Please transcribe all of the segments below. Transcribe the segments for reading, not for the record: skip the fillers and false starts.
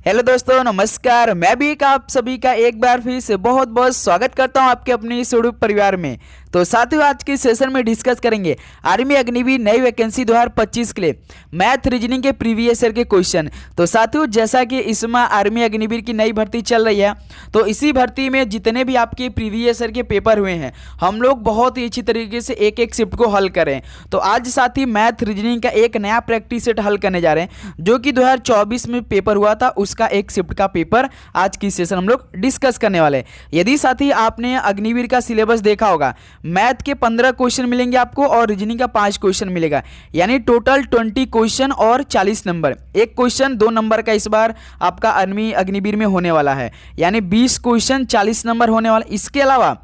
Hello दोस्तों, नमस्कार। मैं भी आप सभी का एक बार फिर से बहुत बहुत स्वागत करता हूं आपके अपने इस यूट्यूब परिवार में। तो साथियों, आज के सेशन में डिस्कस करेंगे आर्मी अग्निवीर नई वैकेंसी 2025 के लिए मैथ रीजनिंग के प्रीवियस ईयर के क्वेश्चन। तो साथियों, जैसा कि इसमें आर्मी अग्निवीर की नई भर्ती चल रही है, तो इसी भर्ती में जितने भी आपके प्रीवियस ईयर के पेपर हुए हैं, हम लोग बहुत ही अच्छी तरीके से एक एक शिफ्ट को हल करें। तो आज साथी मैथ रीजनिंग का एक नया प्रैक्टिस सेट हल करने जा रहे हैं, जो कि 2024 में पेपर हुआ था, उसका एक शिफ्ट का पेपर आज की सेशन हम लोग डिस्कस करने वाले हैं। यदि साथी आपने अग्निवीर का सिलेबस देखा होगा, मैथ के 15 क्वेश्चन मिलेंगे आपको और रीजनिंग का 5 क्वेश्चन मिलेगा, यानी टोटल 20 क्वेश्चन और 40 नंबर। एक क्वेश्चन 2 नंबर का इस बार आपका आर्मी अग्निवीर में होने वाला है, यानी 20 क्वेश्चन 40 नंबर होने वाला। इसके अलावा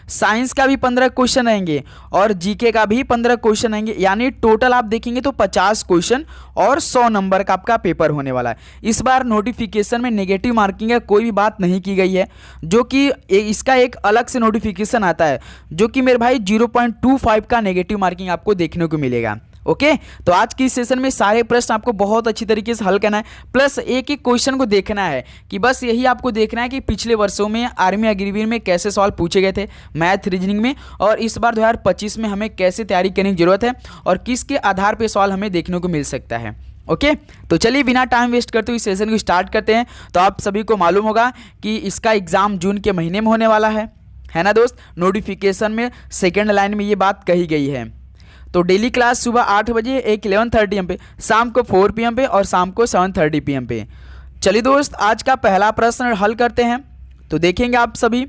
साइंस का भी 15 क्वेश्चन रहेंगे और जीके का भी 15 क्वेश्चन रहेंगे, यानी टोटल आप देखेंगे तो 50 क्वेश्चन और 100 नंबर का आपका पेपर होने वाला है। इस बार नोटिफिकेशन में नेगेटिव मार्किंग है, कोई भी बात नहीं की गई है, जो कि इसका एक अलग से नोटिफिकेशन आता है, जो कि मेरे भाई 0.25 का नेगेटिव मार्किंग आपको देखने को मिलेगा। ओके, तो आज की सेशन में सारे प्रश्न आपको बहुत अच्छी तरीके से हल करना है, प्लस एक एक क्वेश्चन को देखना है कि बस यही आपको देखना है कि पिछले वर्षों में आर्मी अग्निवीर में कैसे सवाल पूछे गए थे मैथ रीजनिंग में, और इस बार 2025 में हमें कैसे तैयारी करने की जरूरत है और किसके आधार पर सवाल हमें देखने को मिल सकता है। ओके, तो चलिए बिना टाइम वेस्ट करते हुए इस सेशन को स्टार्ट करते हैं। तो आप सभी को मालूम होगा कि इसका एग्जाम जून के महीने में होने वाला है ना दोस्त। नोटिफिकेशन में सेकेंड लाइन में ये बात कही गई है। तो डेली क्लास सुबह 8 बजे, एक 11:30 AM पे, शाम को 4 PM पे और शाम को 7:30 PM पे। चलिए दोस्त, आज का पहला प्रश्न हल करते हैं। तो देखेंगे आप सभी,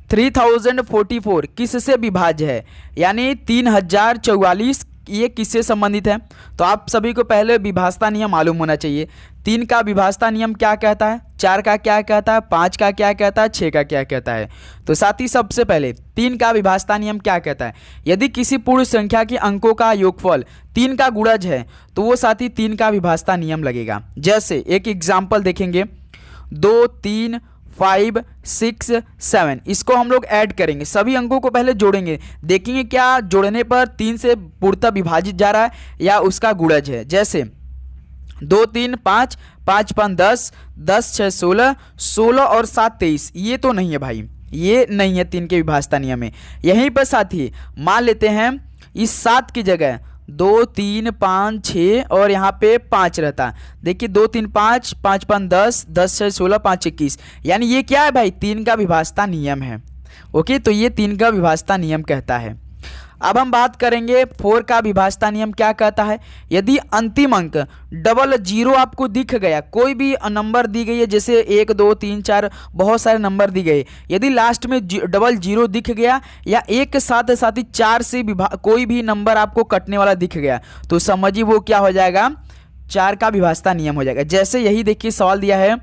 3044 किससे विभाज्य है, यानी 3044 ये किससे संबंधित है। तो आप सभी को पहले विभाजता नियम मालूम होना चाहिए। 3 का विभाजता नियम क्या कहता है, 4 का क्या कहता है, 5 का क्या कहता है, 6 का क्या कहता है। तो साथ ही सबसे पहले 3 का विभाजता नियम क्या कहता है, यदि किसी पूर्ण संख्या के अंकों का योगफल 3 का गुणज है तो वो साथी 3 का विभाजता नियम लगेगा। जैसे एक एग्जाम्पल देखेंगे, 2, 3, 5, 6, 7, इसको हम लोग ऐड करेंगे, सभी अंकों को पहले जोड़ेंगे, देखेंगे क्या जोड़ने पर 3 से पूर्णतः विभाजित जा रहा है या उसका गुणज है। जैसे 2, 3, 5, 5, 5, 10, 10, 6, 16, 16 और 7, 23, ये तो नहीं है भाई, ये नहीं है 3 के विभाजता नियम में। यहीं पर साथी मान लेते हैं इस 7 की जगह 2, 3, 5, 6 और यहाँ पे 5 रहता। देखिए 2, 3, 5, 5, 5, 10, 10, 6, 16, 5, 21, यानी ये क्या है भाई, 3 का विभाजता नियम है। ओके, तो ये 3 का विभाजता नियम कहता है। अब हम बात करेंगे 4 का विभाजता नियम क्या कहता है। यदि अंतिम अंक डबल जीरो आपको दिख गया, कोई भी नंबर दी गई है, जैसे 1, 2, 3, 4 बहुत सारे नंबर दी गए, यदि लास्ट में डबल जीरो दिख गया या एक साथ साथ ही 4 से कोई भी नंबर आपको कटने वाला दिख गया, तो समझिए वो क्या हो जाएगा, 4 का विभाजता नियम हो जाएगा। जैसे यही देखिए सवाल दिया है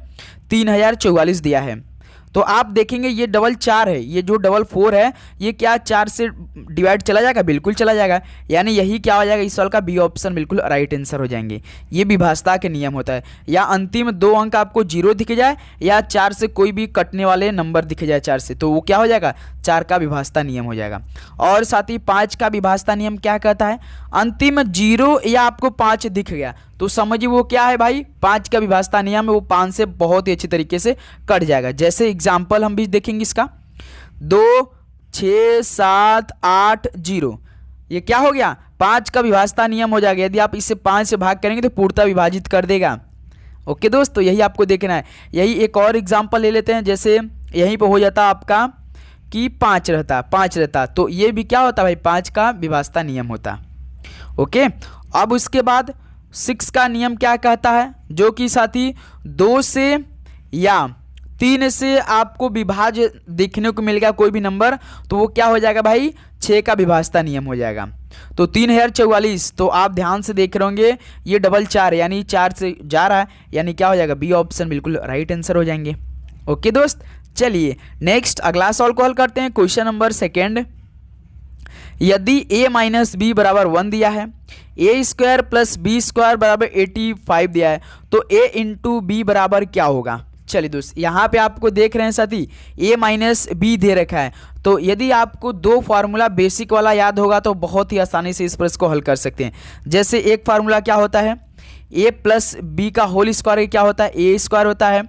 3044 दिया है, तो आप देखेंगे ये डबल 4 है, ये जो डबल 4 है, ये क्या 4 से डिवाइड चला जाएगा, बिल्कुल चला जाएगा, यानी यही क्या हो जाएगा, इस सवाल का बी ऑप्शन बिल्कुल राइट आंसर हो जाएंगे। ये विभाजता के नियम होता है, या अंतिम 2 अंक आपको 0 दिख जाए या 4 से कोई भी कटने वाले नंबर दिख जाए 4 से, तो वो क्या हो जाएगा, 4 का विभाजता नियम हो जाएगा। और साथ ही 5 का विभाजता नियम क्या कहता है, अंतिम 0 या आपको 5 दिख गया तो समझिए वो क्या है भाई, 5 का विभाजता नियम है, वो 5 से बहुत ही अच्छी तरीके से कट जाएगा। जैसे एग्जाम्पल हम भी देखेंगे इसका, 2, 6, 7, 8, 0, ये क्या हो गया, 5 का विभाजता नियम हो जाएगा। यदि आप इसे 5 से भाग करेंगे तो पूर्णतः विभाजित कर देगा। ओके दोस्त, तो यही आपको देखना है। यही एक और एग्जाम्पल ले लेते हैं, जैसे यहीं पर हो जाता आपका कि 5 रहता, तो ये भी क्या होता भाई, 5 का विभाजता नियम होता। ओके, अब उसके बाद 6 का नियम क्या कहता है, जो कि साथी 2 से या 3 से आपको विभाज्य देखने को मिलेगा कोई भी नंबर, तो वो क्या हो जाएगा भाई, 6 का विभाजता नियम हो जाएगा। तो 3044, तो आप ध्यान से देख रहे होंगे ये डबल 4 यानी 4 से जा रहा है, यानी क्या हो जाएगा, बी ऑप्शन बिल्कुल राइट आंसर हो जाएंगे। ओके दोस्त, चलिए नेक्स्ट अगला सवाल को हल करते हैं। क्वेश्चन नंबर 2, यदि a माइनस बी बराबर 1 दिया है, a square plus B square बराबर 85 दिया है, तो a इंटू बी बराबर क्या होगा। चलिए दोस्त, यहाँ पे आपको देख रहे हैं साथी a माइनस बी दे रखा है, तो यदि आपको 2 फार्मूला बेसिक वाला याद होगा तो बहुत ही आसानी से इस प्रश्न को हल कर सकते हैं। जैसे एक फार्मूला क्या होता है, ए प्लस बी का होल स्क्वायर क्या होता है, ए स्क्वायर होता है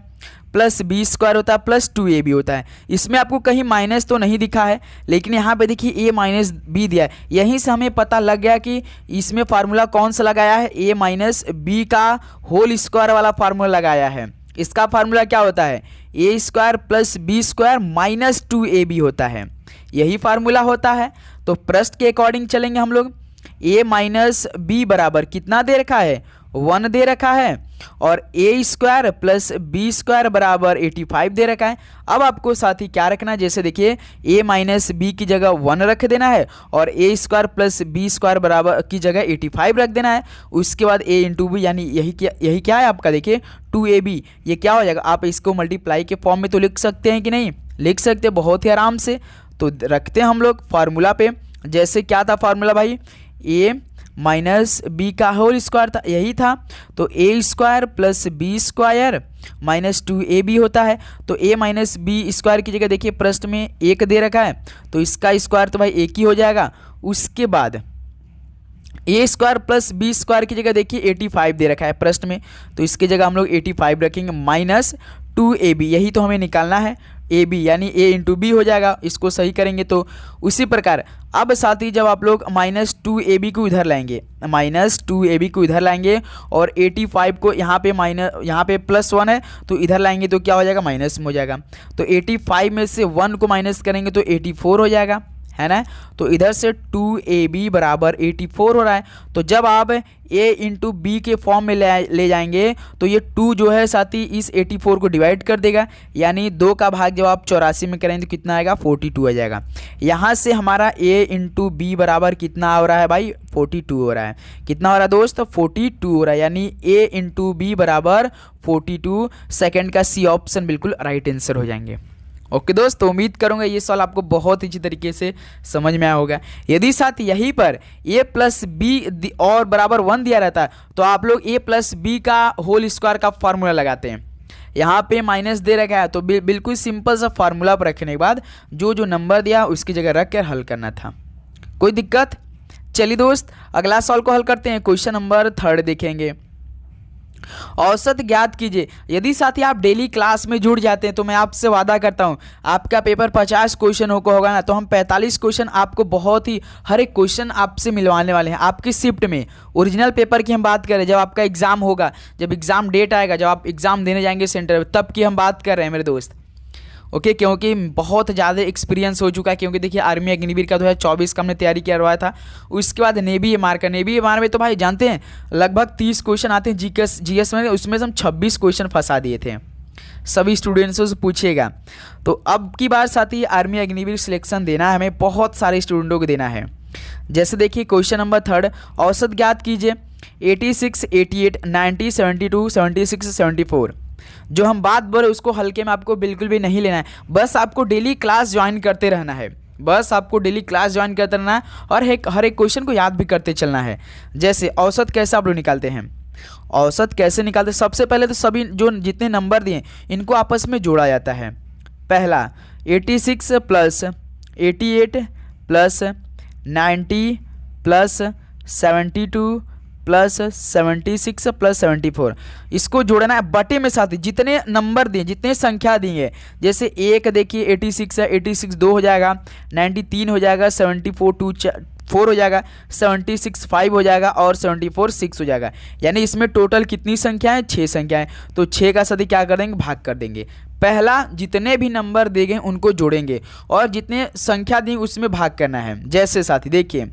प्लस बी स्क्वायर होता है प्लस 2ab होता है। इसमें आपको कहीं माइनस तो नहीं दिखा है, लेकिन यहाँ पे देखिए ए माइनस बी दिया है। यहीं से हमें पता लग गया कि इसमें फार्मूला कौन सा लगाया है, ए माइनस बी का होल स्क्वायर वाला फार्मूला लगाया है। इसका फार्मूला क्या होता है, A square plus B square minus 2ab होता है, यही फार्मूला होता है। तो प्रश्न के अकॉर्डिंग चलेंगे हम लोग। ए माइनस बी बराबर कितना दे रखा है, 1 दे रखा है, और ए स्क्वायर प्लस बी स्क्वायर बराबर 85 दे रखा है। अब आपको साथ ही क्या रखना है, जैसे देखिए ए माइनस बी की जगह 1 रख देना है और ए स्क्वायर प्लस बी स्क्वायर बराबर की जगह 85 रख देना है। उसके बाद ए इंटू बी, यानी यही क्या है आपका, देखिए 2ab, ये क्या हो जाएगा, आप इसको मल्टीप्लाई के फॉर्म में तो लिख सकते हैं कि नहीं, लिख सकते हैं बहुत ही आराम से। तो रखते हैं हम लोग फार्मूला पे। जैसे क्या था फार्मूला भाई, ए माइनस बी का होल स्क्वायर था, यही था। तो A square plus B square minus 2ab होता है। तो ए माइनस बी स्क्वायर की जगह देखिए प्रश्न में 1 दे रखा है, तो इसका स्क्वायर तो भाई 1 ही हो जाएगा। उसके बाद ए स्क्वायर प्लस बी स्क्वायर की जगह देखिए 85 दे रखा है प्रश्न में, तो इसकी जगह हम लोग 85 रखेंगे माइनस 2ab, यही तो हमें निकालना है, ab यानी a इंटू बी हो जाएगा। इसको सही करेंगे तो उसी प्रकार अब साथ ही जब आप लोग माइनस 2ab को इधर लाएंगे, माइनस 2ab को इधर लाएंगे और 85 को यहाँ पे प्लस 1 है तो इधर लाएंगे तो क्या हो जाएगा, माइनस में हो जाएगा। तो 85 में से 1 को माइनस करेंगे तो 84 हो जाएगा, है ना। तो इधर से 2ab बराबर 84 हो रहा है। तो जब आप a इंटू बी के फॉर्म में ले जाएंगे तो ये 2 जो है साथ ही इस 84 को डिवाइड कर देगा, यानी 2 का भाग जब आप 84 में करेंगे तो कितना आएगा, 42 आ जाएगा। यहाँ से हमारा a इंटू बी बराबर कितना हो रहा है भाई, 42 हो रहा है। कितना हो रहा है दोस्त, 42 हो रहा है, यानी a इंटू बी बराबर 42। सेकेंड का सी ऑप्शन बिल्कुल राइट आंसर हो जाएंगे। ओके दोस्त, तो उम्मीद करूंगा ये सवाल आपको बहुत अच्छी तरीके से समझ में आया होगा। यदि साथ यहीं पर a प्लस बी और बराबर 1 दिया रहता है तो आप लोग a प्लस बी का होल स्क्वायर का फार्मूला लगाते हैं। यहाँ पे माइनस दे रखा है तो बिल्कुल सिंपल सा फार्मूला पर रखने के बाद जो नंबर दिया उसकी जगह रख कर हल करना था। कोई दिक्कत? चलिए दोस्त अगला सवाल को हल करते हैं। क्वेश्चन नंबर 3 देखेंगे। औसत ज्ञात कीजिए। यदि साथी आप डेली क्लास में जुड़ जाते हैं तो मैं आपसे वादा करता हूं आपका पेपर 50 क्वेश्चन को होगा ना, तो हम 45 क्वेश्चन आपको बहुत ही हर एक क्वेश्चन आपसे मिलवाने वाले हैं आपकी शिफ्ट में। ओरिजिनल पेपर की हम बात करें, जब आपका एग्जाम होगा, जब एग्जाम डेट आएगा, जब आप एग्जाम देने जाएंगे सेंटर, तब की हम बात कर रहे हैं मेरे दोस्त। ओके क्योंकि बहुत ज़्यादा एक्सपीरियंस हो चुका है। क्योंकि देखिए आर्मी अग्निवीर का 2024 का हमने तैयारी करवाया था, उसके बाद नेवी एमआर का। नेवी एमआर में तो भाई जानते हैं लगभग 30 क्वेश्चन आते हैं जीएस में, उसमें से हम 26 क्वेश्चन फंसा दिए थे। सभी स्टूडेंट्सों से पूछिएगा। तो अब की बार साथ ही आर्मी अग्निवीर सिलेक्शन देना है हमें, बहुत सारे स्टूडेंटों को देना है। जैसे देखिए क्वेश्चन नंबर 3, औसत ज्ञात कीजिए। 86, 88, 90, 72, 76, 74। जो हम बात बोल रहे उसको हल्के में आपको बिल्कुल भी नहीं लेना है, बस आपको डेली क्लास ज्वाइन करते रहना है। बस आपको डेली क्लास ज्वाइन करते रहना है और हर एक क्वेश्चन को याद भी करते चलना है। जैसे औसत कैसे आप लोग निकालते हैं, औसत कैसे निकालते हैं? सबसे पहले तो सभी जो जितने नंबर दिए इनको आपस में जोड़ा जाता है। पहला 86 plus 88 plus 90 plus 72 plus 76 plus 74, इसको जोड़ना है बटे में। साथ ही जितने नंबर दिए, जितने संख्या दी है, जैसे एक देखिए 86 है, 86 2 हो जाएगा, 90 3 हो जाएगा, 74 2 4 हो जाएगा, 76 5 हो जाएगा और 74 6 हो जाएगा। यानी इसमें टोटल कितनी संख्या है, 6 संख्या है। तो 6 का साथ ही क्या कर देंगे, भाग कर देंगे। पहला जितने भी नंबर दिए गए उनको जोड़ेंगे और जितने संख्या दी उसमें भाग करना है। जैसे साथी देखिए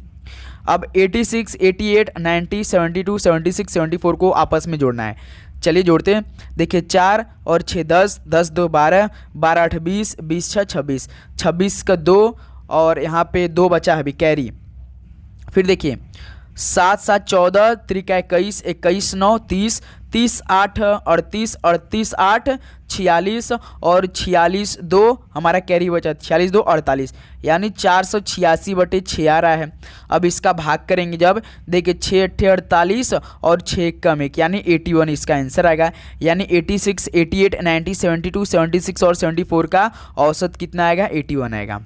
अब 86, 88, 90, 72, 76, 74 को आपस में जोड़ना है। चलिए जोड़ते हैं। देखिए 4 और 6 10, 10 2 12, 12 8 20, 20 6 26, 26 का 2 और यहाँ पे 2 बचा है अभी कैरी। फिर देखिए 7 7 14, 3 का 21, 21 9 30, 30 8 38, 38 8 46 और 46 2 हमारा कैरी बचा, 46 2 48, यानी 486/6 आ रहा है। अब इसका भाग करेंगे जब, देखिए 6 8 48 और 6 कम 1 यानी 81 इसका आंसर आएगा। यानी 86, 88, 90, 72, 76 और 74 का औसत कितना आएगा, 81 आएगा।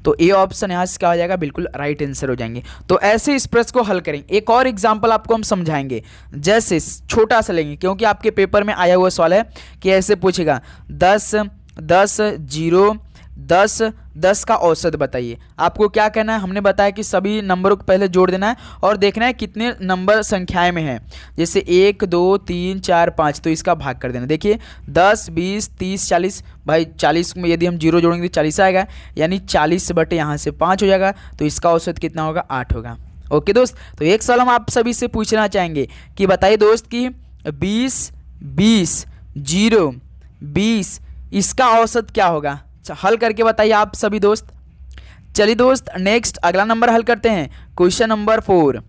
तो ए ऑप्शन यहाँ से क्या हो जाएगा, बिल्कुल राइट आंसर हो जाएंगे। तो ऐसे इस प्रश्न को हल करेंगे। एक और एग्जांपल आपको हम समझाएंगे, जैसे छोटा सा लेंगे क्योंकि आपके पेपर में आया हुआ सवाल है कि ऐसे पूछेगा 10 10 0 10 10 का औसत बताइए। आपको क्या कहना है, हमने बताया कि सभी नंबरों को पहले जोड़ देना है और देखना है कितने नंबर संख्याएं में है। जैसे 1 2 3 4 5 तो इसका भाग कर देना। देखिए 10 20 30 40, भाई 40 में यदि हम 0 जोड़ेंगे तो 40 आएगा, यानी 40 बटे यहाँ से 5 हो जाएगा। तो इसका औसत कितना होगा, 8 होगा। ओके दोस्त, तो एक सवाल हम आप सभी से पूछना चाहेंगे कि बताइए दोस्त कि 20 20 0 20 इसका औसत क्या होगा। हल करके बताइए आप सभी दोस्त। चलिए दोस्त नेक्स्ट अगला नंबर हल करते हैं, क्वेश्चन नंबर 4।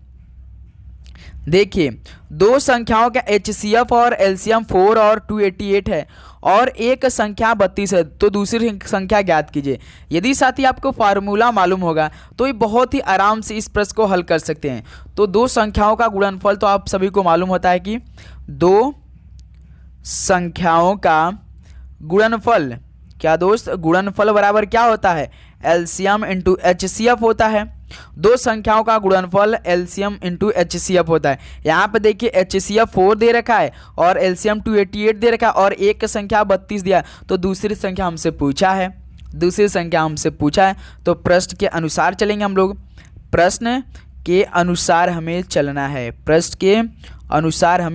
देखिए दो संख्याओं का HCF और LCM 4 और 288 है और एक संख्या 32 है, तो दूसरी संख्या ज्ञात कीजिए। यदि साथी आपको फार्मूला मालूम होगा तो ये बहुत ही आराम से इस प्रश्न को हल कर सकते हैं। तो दो संख्याओं का गुणनफल तो आप सभी को मालूम होता है कि दो संख्याओं का गुणनफल, क्या दोस्त, गुणनफल बराबर क्या होता है, LCM इंटू HCF होता है। दो संख्याओं का गुणनफल LCM इंटू HCF होता है। यहाँ पे देखिए HCF 4 दे रखा है और LCM 288 दे रखा है और एक संख्या 32 दिया, तो दूसरी संख्या हमसे पूछा है, तो प्रश्न के अनुसार चलेंगे हम लोग। प्रश्न के अनुसार हमें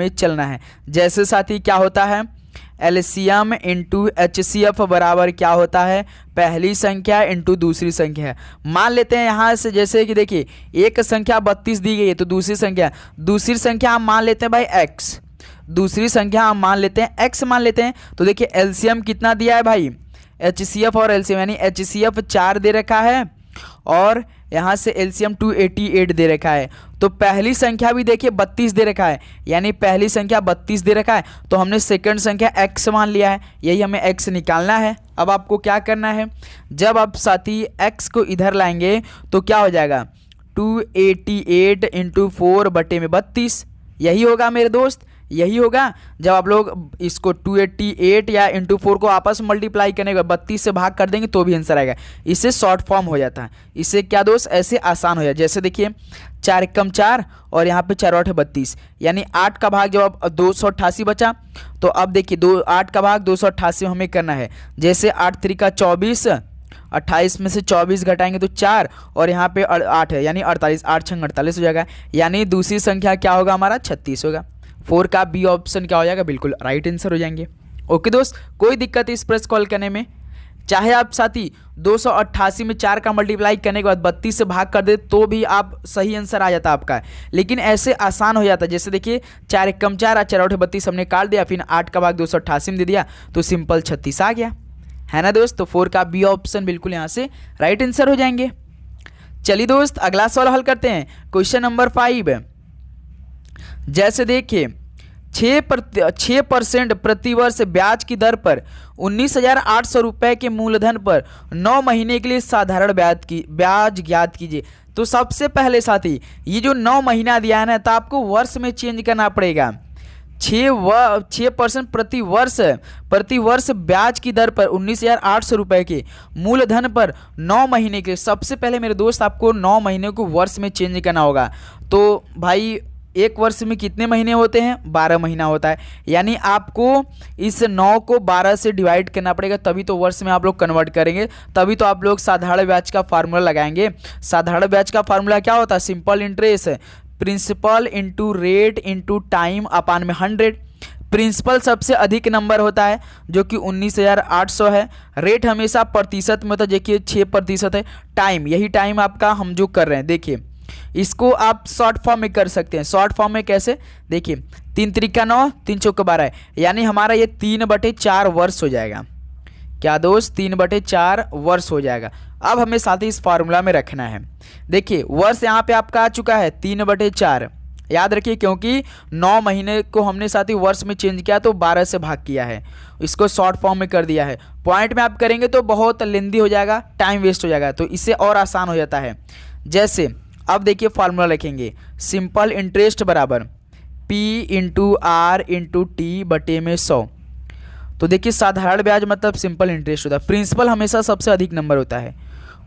चलना है। जैसे साथी क्या होता है, LCM इंटू HCF बराबर क्या होता है, पहली संख्या इंटू दूसरी संख्या है। मान लेते हैं यहाँ से, जैसे कि देखिए एक संख्या 32 दी गई है तो दूसरी संख्या हम मान लेते हैं भाई x, दूसरी संख्या हम मान लेते हैं x मान लेते हैं। तो देखिए LCM कितना दिया है भाई, HCF और LCM, यानी HCF 4 दे रखा है और यहाँ से LCM 288 दे रखा है। तो पहली संख्या भी देखिए 32 दे रखा है, यानी पहली संख्या 32 दे रखा है, तो हमने सेकंड संख्या x मान लिया है, यही हमें x निकालना है। अब आपको क्या करना है, जब आप साथी x को इधर लाएंगे तो क्या हो जाएगा, 288 इंटू 4 बटे में 32, यही होगा मेरे दोस्त, यही होगा। जब आप लोग इसको 288 या इंटू 4 को आपस में मल्टीप्लाई करने के बाद 32 से भाग कर देंगे तो भी आंसर आएगा। इससे शॉर्ट फॉर्म हो जाता है, इससे क्या दोस्त, ऐसे आसान हो जाए। जैसे देखिए 4 एकम 4 और यहाँ पे 4 8 32, यानी 8 का भाग जब 288 बचा, तो अब देखिए 8 का भाग 288 हमें करना है। जैसे 8 3 का 24, 28 में से 24 घटाएंगे तो 4 और यहाँ पे 8 है, यानी 48, 8 6 48 हो जाएगा, यानी दूसरी संख्या क्या होगा हमारा, 36 होगा। 4 का बी ऑप्शन क्या हो जाएगा, बिल्कुल राइट आंसर हो जाएंगे। ओके दोस्त, कोई दिक्कत इस प्रश्न कॉल करने में, चाहे आप साथी 288 में 4 का मल्टीप्लाई करने के बाद 32 से भाग कर दे तो भी आप सही आंसर आ जाता आपका, लेकिन ऐसे आसान हो जाता। जैसे देखिए 4 एकम 4 और 4 8 32 हमने काट दिया, फिर 8 का भाग 288 में दे दिया तो सिंपल 36 आ गया, है ना दोस्त। तो 4 का बी ऑप्शन बिल्कुल यहाँ से राइट आंसर हो जाएंगे। चलिए दोस्त अगला सवाल हल करते हैं, क्वेश्चन नंबर 5। जैसे देखिए 6% प्रतिवर्ष ब्याज की दर पर 19,800 रुपये के मूलधन पर 9 महीने के लिए साधारण ब्याज ज्ञात कीजिए। तो सबसे पहले साथी ये जो 9 महीना दिया है ना, तो आपको वर्ष में चेंज करना पड़ेगा। 6% प्रतिवर्ष ब्याज की दर पर 19,800 रुपये के मूलधन पर 9 महीने के लिए, सबसे पहले मेरे दोस्त आपको 9 महीने को वर्ष में चेंज करना होगा। तो भाई एक वर्ष में कितने महीने होते हैं, 12 महीना होता है, यानी आपको इस 9 को 12 से डिवाइड करना पड़ेगा, तभी तो वर्ष में आप लोग कन्वर्ट करेंगे, तभी तो आप लोग साधारण ब्याज का फार्मूला लगाएंगे। साधारण ब्याज का फार्मूला क्या होता है, simple interest principal into rate into time upon में 100। प्रिंसिपल सबसे अधिक नंबर होता है जो कि 19,800 है, रेट हमेशा प्रतिशत में होता है, देखिए 6% है, टाइम यही टाइम आपका हम जो कर रहे हैं, देखिए इसको आप शॉर्ट फॉर्म में कर सकते हैं। शॉर्ट फॉर्म में कैसे, देखिए 3 त्रिका 9 3 चौका 12 है, यानी हमारा ये 3/4 वर्ष हो जाएगा। क्या दोस्त, 3/4 वर्ष हो जाएगा। अब हमें साथ ही इस फार्मूला में रखना है, देखिए वर्ष यहाँ पे आपका आ चुका है 3/4, याद रखिए, क्योंकि 9 महीने को हमने साथी वर्ष में चेंज किया तो 12 से भाग किया है, इसको शॉर्ट फॉर्म में कर दिया है। पॉइंट में आप करेंगे तो बहुत लेंदी हो जाएगा, टाइम वेस्ट हो जाएगा, तो इससे और आसान हो जाता है। जैसे अब देखिए फार्मूला लिखेंगे, सिंपल इंटरेस्ट बराबर P into R into T बटे में 100। तो देखिए साधारण ब्याज मतलब सिंपल इंटरेस्ट होता है, प्रिंसिपल हमेशा सबसे अधिक नंबर होता है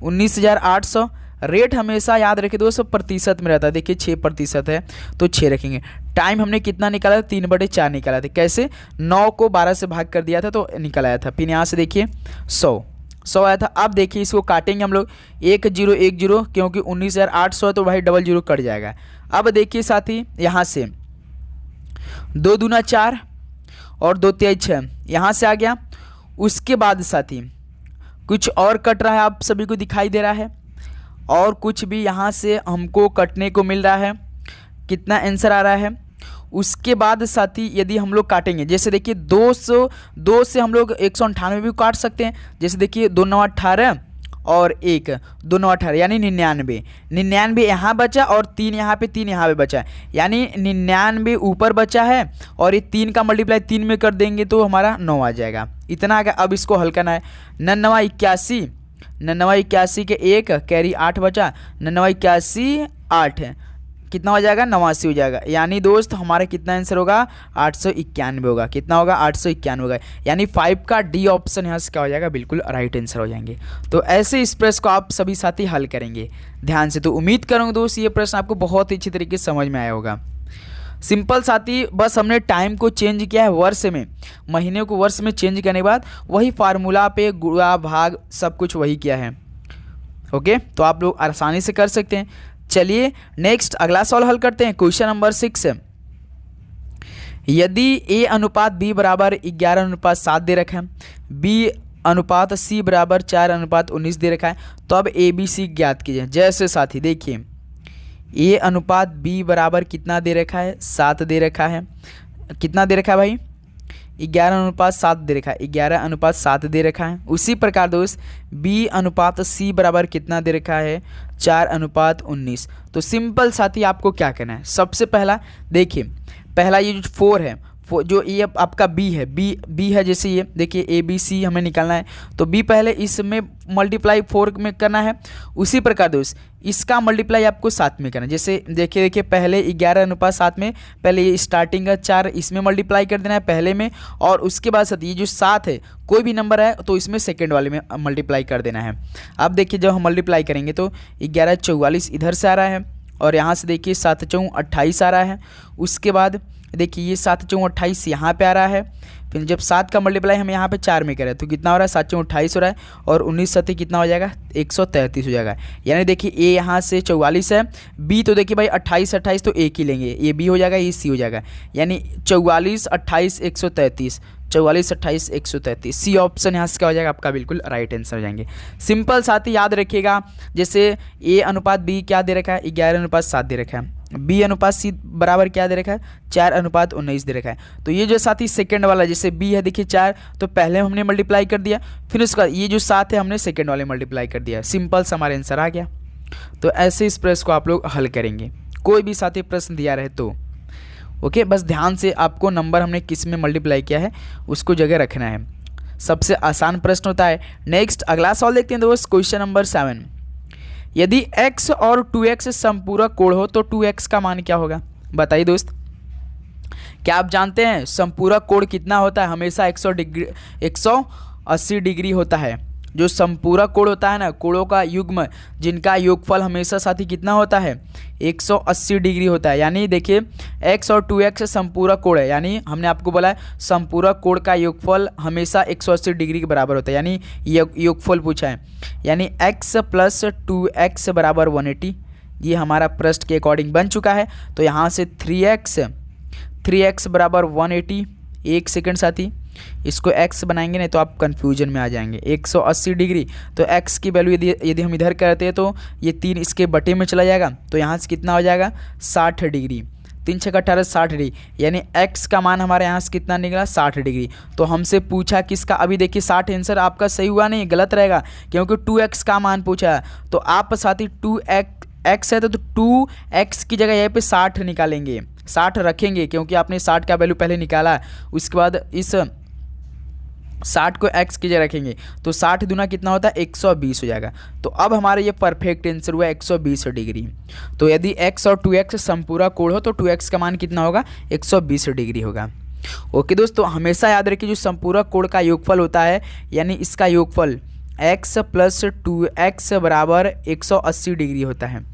19,800। रेट हमेशा याद रखिए दोस्तों प्रतिशत में रहता है, देखिए 6% है तो 6 रखेंगे। टाइम हमने कितना निकाला था, 3/4 निकाला था। कैसे, 9 को 12 से भाग कर दिया था तो निकल आया था। फिर यहाँ से देखिए 100 आया था। अब देखिए इसको काटेंगे हम लोग 1010, क्योंकि 19,800 है तो भाई डबल जीरो कट जाएगा। अब देखिए साथी यहाँ से 2 दूना 4 और 2 तिहाई 6 यहाँ से आ गया। उसके बाद साथी कुछ और कट रहा है, आप सभी को दिखाई दे रहा है, और कुछ भी यहाँ से हमको कटने को मिल रहा है। कितना आंसर आ रहा है। उसके बाद साथी यदि हम लोग काटेंगे, जैसे देखिए 2 से हम लोग 198 भी काट सकते हैं। जैसे देखिए 2 9 18 और 1 2 9 18 यानी 99 यहाँ बचा और 3 यहाँ पे 3 यहाँ पे बचा, यानी 99 ऊपर बचा है और ये 3 का मल्टीप्लाई 3 में कर देंगे तो हमारा 9 आ जाएगा। इतना आ गया। अब इसको हल करना है। 99 81 के 1 कैरी 8 बचा, 99 81 8 कितना हो जाएगा, 89 हो जाएगा। यानी दोस्त हमारा कितना आंसर होगा, 891 होगा। कितना होगा, 891 होगा। यानी 5 का डी ऑप्शन यहाँ से क्या हो जाएगा, बिल्कुल राइट आंसर हो जाएंगे। तो ऐसे इस प्रश्न को आप सभी साथी हल करेंगे ध्यान से। तो उम्मीद करूँगा दोस्त ये प्रश्न आपको बहुत ही अच्छी तरीके से समझ में आया होगा। सिंपल साथी, बस हमने टाइम को चेंज किया है वर्ष में, महीने को वर्ष में चेंज करने के बाद वही फार्मूला पे गुणा भाग सब कुछ वही किया है। ओके, तो आप लोग आसानी से कर सकते हैं। चलिए नेक्स्ट अगला सवाल हल करते हैं। क्वेश्चन नंबर 6, यदि A अनुपात B बराबर 11:7 दे रखा है, B अनुपात C बराबर 4:19 दे रखा है, तो अब ABC ज्ञात कीजिए। जैसे साथी देखिए A अनुपात B बराबर कितना दे रखा है, 7 दे रखा है। कितना दे रखा है भाई, 11:7 दे रखा है, 11:7 दे रखा है। उसी प्रकार दोस्त B अनुपात C बराबर कितना दे रखा है, 4:19। तो सिंपल साथी आपको क्या करना है, सबसे पहला देखिए, पहला ये जो 4 है, जो ये आपका B है, B है, जैसे ये देखिए ABC हमें निकालना है, तो B पहले इसमें मल्टीप्लाई 4 में करना है। उसी प्रकार दोस्त इसका मल्टीप्लाई आपको 7 में करना है। जैसे देखिए पहले 11:7 में पहले ये स्टार्टिंग का 4 इसमें मल्टीप्लाई कर देना है पहले में, और उसके बाद साथ ये जो 7 है कोई भी नंबर है तो इसमें सेकेंड वाले में मल्टीप्लाई कर देना है। अब देखिए जब हम मल्टीप्लाई करेंगे तो 11:44 इधर से आ रहा है, और यहाँ से देखिए 7×4 28 आ रहा है। उसके बाद देखिए ये 7×4 28 यहाँ पे आ रहा है। फिर जब 7 का मल्टीप्लाई हम यहाँ पे 4 में करें तो कितना हो रहा है, 7×4 28 हो रहा है, और 19 कितना हो जाएगा, 133 हो जाएगा। यानी देखिए ए यहाँ से 44 है, बी तो देखिए भाई 28 तो एक ही लेंगे, ये बी हो जाएगा, ये सी हो जाएगा। यानी 44 28 133, 44 28 133, सी ऑप्शन यहाँ से क्या हो जाएगा आपका बिल्कुल राइट आंसर हो जाएंगे। सिंपल साथ ही याद रखिएगा, जैसे ए अनुपात बी क्या दे रखा है, 11:7 दे रखा है, बी अनुपात सी बराबर क्या दे रखा है, 4:19 दे रखा है। तो ये जो साथी सेकंड वाला, जैसे बी है देखिए 4 तो पहले हमने मल्टीप्लाई कर दिया, फिर उसका ये जो 7 है हमने सेकंड वाले मल्टीप्लाई कर दिया, सिंपल सा हमारा आंसर आ गया। तो ऐसे इस प्रश्न को आप लोग हल करेंगे, कोई भी साथी प्रश्न दिया रहे तो। ओके, बस ध्यान से आपको नंबर हमने किस में मल्टीप्लाई किया है उसको जगह रखना है, सबसे आसान प्रश्न होता है। नेक्स्ट अगला सवाल देखते हैं दोस्त, क्वेश्चन नंबर 7, यदि x और 2x समपूरक कोण हो तो 2x का मान क्या होगा, बताइए दोस्त। क्या आप जानते हैं समपूरक कोण कितना होता है, हमेशा 180 डिग्री होता है। जो समपूरक कोण होता है ना, कोणों का युग्म जिनका योगफल हमेशा साथी कितना होता है, 180 डिग्री होता है। यानी देखिए x और 2x समपूरक कोण है, यानी हमने आपको बोला है समपूरक कोण का योगफल हमेशा 180 डिग्री के बराबर होता है, यानी योगफल पूछा है। यानी x + 2x = 180, ये हमारा प्रश्न के अकॉर्डिंग बन चुका है। तो यहाँ से 3x = 180, एक सेकंड साथी, इसको x बनाएंगे नहीं तो आप कंफ्यूजन में आ जाएंगे। 180 डिग्री तो x की वैल्यू यदि हम इधर करते हैं तो ये 3 इसके बटे में चला जाएगा, तो यहाँ से कितना हो जाएगा, 60 डिग्री। 3 × 6 = 18 60 डिग्री, यानी x का मान हमारे यहाँ से कितना निकला, 60 डिग्री। तो हमसे पूछा किसका, अभी देखिए 60 आंसर आपका सही हुआ नहीं, गलत रहेगा, क्योंकि 2x का मान पूछा है। तो आप साथी x है तो 2x की जगह यहाँ पे 60 निकालेंगे, 60 रखेंगे क्योंकि आपने 60 का वैल्यू पहले निकाला है। उसके बाद इस 60 को x की जगह रखेंगे तो 60 दूना कितना होता है 120 हो जाएगा। तो अब हमारा ये परफेक्ट आंसर हुआ 120 डिग्री। तो यदि x और 2x समपूरक कोण हो तो 2x का मान कितना होगा 120 डिग्री होगा। ओके दोस्तों, हमेशा याद रखिए जो समपूरक कोण का योगफल होता है यानी इसका योगफल x प्लस 2x बराबर 180 डिग्री होता है।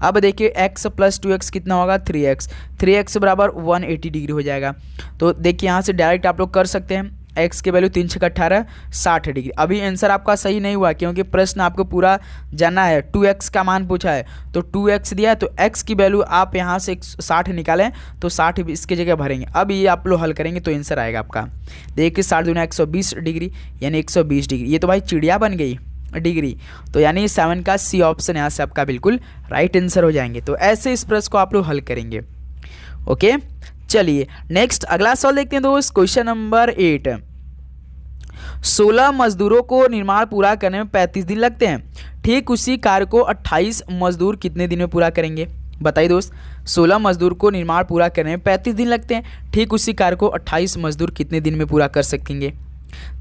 अब देखिए x प्लस 2x कितना होगा 3x बराबर 180 डिग्री हो जाएगा। तो देखिए यहाँ से डायरेक्ट आप लोग कर सकते हैं, x के वैल्यू 3 6 18 60 डिग्री। अभी आंसर आपका सही नहीं हुआ क्योंकि प्रश्न आपको पूरा जानना है, 2x का मान पूछा है तो 2x दिया है तो x की वैल्यू आप यहाँ से 60 निकालें तो 60 इसकी जगह भरेंगे। अब ये आप लोग हल करेंगे तो आंसर आएगा आपका, देखिए 60 दूना 120 डिग्री यानी 120 डिग्री। ये तो भाई चिड़िया बन गई डिग्री, तो यानी 7 का सी ऑप्शन यहाँ से आपका बिल्कुल राइट आंसर हो जाएंगे। तो ऐसे इस प्रश्न को आप लोग हल करेंगे। ओके, चलिए नेक्स्ट अगला सवाल देखते हैं दोस्त, क्वेश्चन नंबर 8। 16 मजदूरों को निर्माण पूरा करने में 35 दिन लगते हैं, ठीक उसी कार्य को 28 मजदूर कितने दिन में पूरा करेंगे? बताइए दोस्त, 16 मजदूर को निर्माण पूरा करने में 35 दिन लगते हैं, ठीक उसी कार्य को 28 मजदूर कितने दिन में पूरा कर सकेंगे?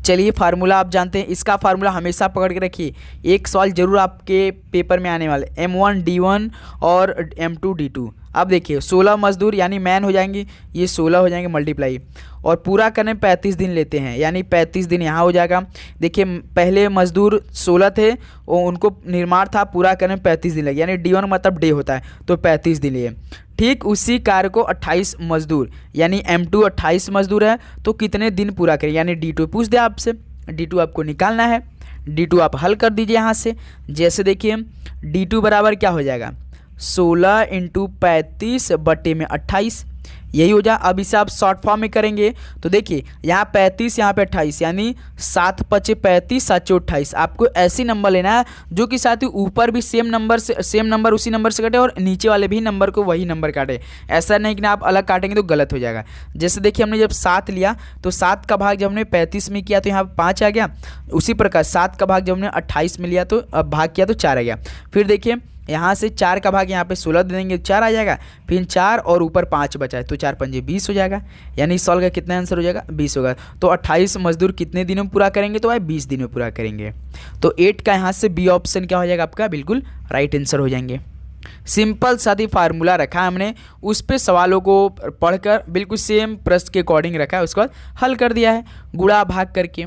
चलिए फार्मूला आप जानते हैं, इसका फार्मूला हमेशा पकड़ के रखिए, एक सवाल जरूर आपके पेपर में आने वाले, M1 D1 और M2 D2। अब देखिए 16 मजदूर यानी मैन हो जाएंगे, ये 16 हो जाएंगे मल्टीप्लाई, और पूरा करने में 35 दिन लेते हैं यानी 35 दिन यहाँ हो जाएगा। देखिए पहले मजदूर 16 थे और उनको निर्माण था, पूरा करने में 35 दिन लगे यानी D1 मतलब डे होता है तो 35 दिन लिए। ठीक उसी कार्य को 28 मजदूर यानी M2 28 मजदूर है तो कितने दिन पूरा करें यानी D2 पूछ दे आपसे, D2 आपको निकालना है, D2 आप हल कर दीजिए यहाँ से। जैसे देखिए D2 बराबर क्या हो जाएगा 16 × 35 बटे में 28, यही हो जा। अब इसे आप शॉर्ट फॉर्म में करेंगे तो देखिए यहाँ 35 यहाँ पे 28 यानी 7 × 5 = 35 7 × 28। आपको ऐसी नंबर लेना है जो कि साथ ही ऊपर भी सेम नंबर उसी नंबर से कटे और नीचे वाले भी नंबर को वही नंबर काटे। ऐसा नहीं कि आप अलग काटेंगे तो गलत हो जाएगा। जैसे देखिए हमने जब 7 लिया तो 7 का भाग जब हमने 35 में किया तो यहाँ 5 आ गया, उसी प्रकार 7 का भाग जब हमने 28 में लिया तो भाग किया तो 4 आ गया। फिर देखिए यहाँ से 4 का भाग यहाँ पे 16 दे देंगे 4 आ जाएगा, फिर 4 और ऊपर 5 बचा है तो 4 × 5 = 20 हो जाएगा, यानी इस सवाल का कितना आंसर हो जाएगा 20 होगा। तो 28 मजदूर कितने दिनों में पूरा करेंगे तो भाई 20 दिन में पूरा करेंगे। तो 8 का यहाँ से बी ऑप्शन क्या हो जाएगा आपका बिल्कुल राइट आंसर हो जाएंगे। सिंपल सा ही फार्मूला रखा है हमने, उस पर सवालों को पढ़कर बिल्कुल सेम प्रश्न के अकॉर्डिंग रखा है, उसके बाद हल कर दिया है गुणा भाग करके।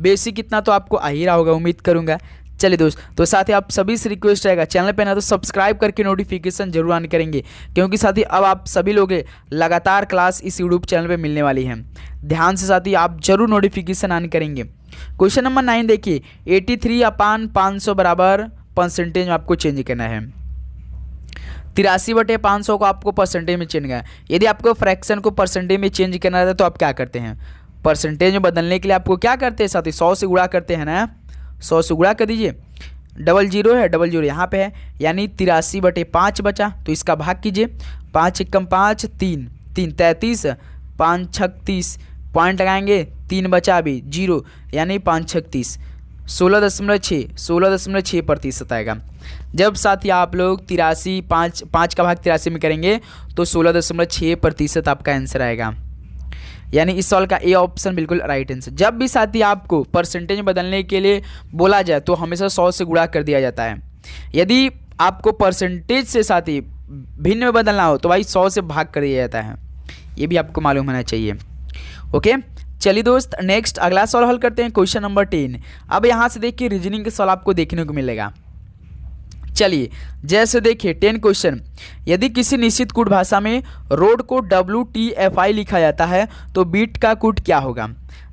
बेसिक इतना तो आपको आ ही रहा होगा उम्मीद करूँगा। चलिए दोस्त, तो साथ ही आप सभी से रिक्वेस्ट रहेगा चैनल पे ना तो सब्सक्राइब करके नोटिफिकेशन जरूर ऑन करेंगे, क्योंकि साथ ही अब आप सभी लोग लगातार क्लास इस यूट्यूब चैनल पे मिलने वाली है। ध्यान से साथ ही आप जरूर नोटिफिकेशन ऑन करेंगे। क्वेश्चन नंबर 9 देखिए, 83/500 बराबर परसेंटेज में आपको चेंज करना है। 83/500 को आपको परसेंटेज में चेंज करना है। यदि आपको फ्रैक्शन को परसेंटेज में चेंज करना रहता है तो आप क्या करते हैं, परसेंटेज में बदलने के लिए आपको क्या करते हैं साथ ही 100 से गुणा करते हैं ना, 100 से गुणा कर दीजिए, 00 है 00 यहाँ पे है यानी 83/5 बचा, तो इसका भाग कीजिए, 5 × 5 = 3 3 33 5 × 36 पॉइंट लगाएंगे, 3 बचा अभी 0 यानी 5 × 36 16.6% आएगा। जब साथ ही आप लोग 83 5 का भाग 83 में करेंगे तो 16.6% आपका आंसर आएगा, यानी इस सवाल का ए ऑप्शन बिल्कुल राइट आंसर। जब भी साथी आपको परसेंटेज में बदलने के लिए बोला जाए तो हमेशा 100 से गुणा कर दिया जाता है। यदि आपको परसेंटेज से साथी भिन्न में बदलना हो तो भाई 100 से भाग कर दिया जाता है, ये भी आपको मालूम होना चाहिए। ओके, चलिए दोस्त नेक्स्ट अगला सवाल हल करते हैं, क्वेश्चन नंबर 10। अब यहाँ से देखिए रीजनिंग के सवाल आपको देखने को मिलेगा। चलिए जैसे देखिए 10 क्वेश्चन, यदि किसी निश्चित कूट भाषा में रोड को WTFI लिखा जाता है तो बीट का कूट क्या होगा?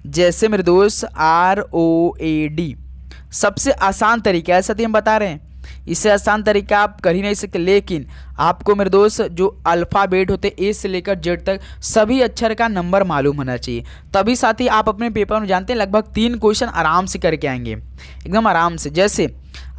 जैसे मेरे दोस्त ROAD सबसे आसान तरीका है, ऐसा हम बता रहे हैं, इससे आसान तरीका आप कर ही नहीं सकते, लेकिन आपको मेरे दोस्त जो अल्फ़ाबेट होते A से लेकर Z तक सभी अक्षर का नंबर मालूम होना चाहिए, तभी साथ ही आप अपने पेपर में जानते हैं लगभग 3 क्वेश्चन आराम से करके आएंगे, एकदम आराम से। जैसे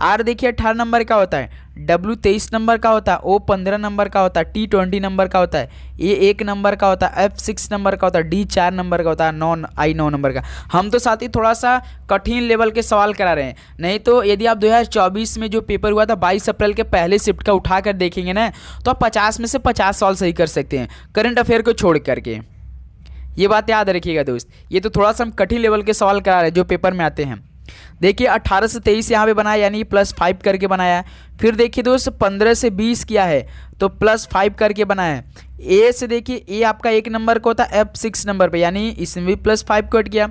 आर देखिए 18 नंबर का होता है, डब्ल्यू 23 नंबर का होता है, ओ 15 नंबर का होता है, टी 20 नंबर का होता है, ए 1 नंबर का होता है, एफ 6 नंबर का होता है, डी 4 नंबर का होता है, आई 9 नंबर का। हम तो साथ ही थोड़ा सा कठिन लेवल के सवाल करा रहे हैं, नहीं तो यदि आप 2024 में जो पेपर हुआ था 22 अप्रैल के पहले शिफ्ट का उठा कर देखेंगे ना, तो आप 50 में से 50 सवाल सही कर सकते हैं, करंट अफेयर को छोड़ करके। ये बात याद रखिएगा दोस्त, ये तो थोड़ा सा हम कठिन लेवल के सवाल करा रहे हैं जो पेपर में आते हैं। देखिए 18 से 23 यहाँ पे बनाया, यानी +5 करके बनाया है। फिर देखिए दोस्त 15 से 20 किया है तो +5 करके बनाया है। ए से देखिए, ए आपका 1 नंबर का होता है, एफ 6 नंबर पे, यानी इसमें भी +5 कट किया।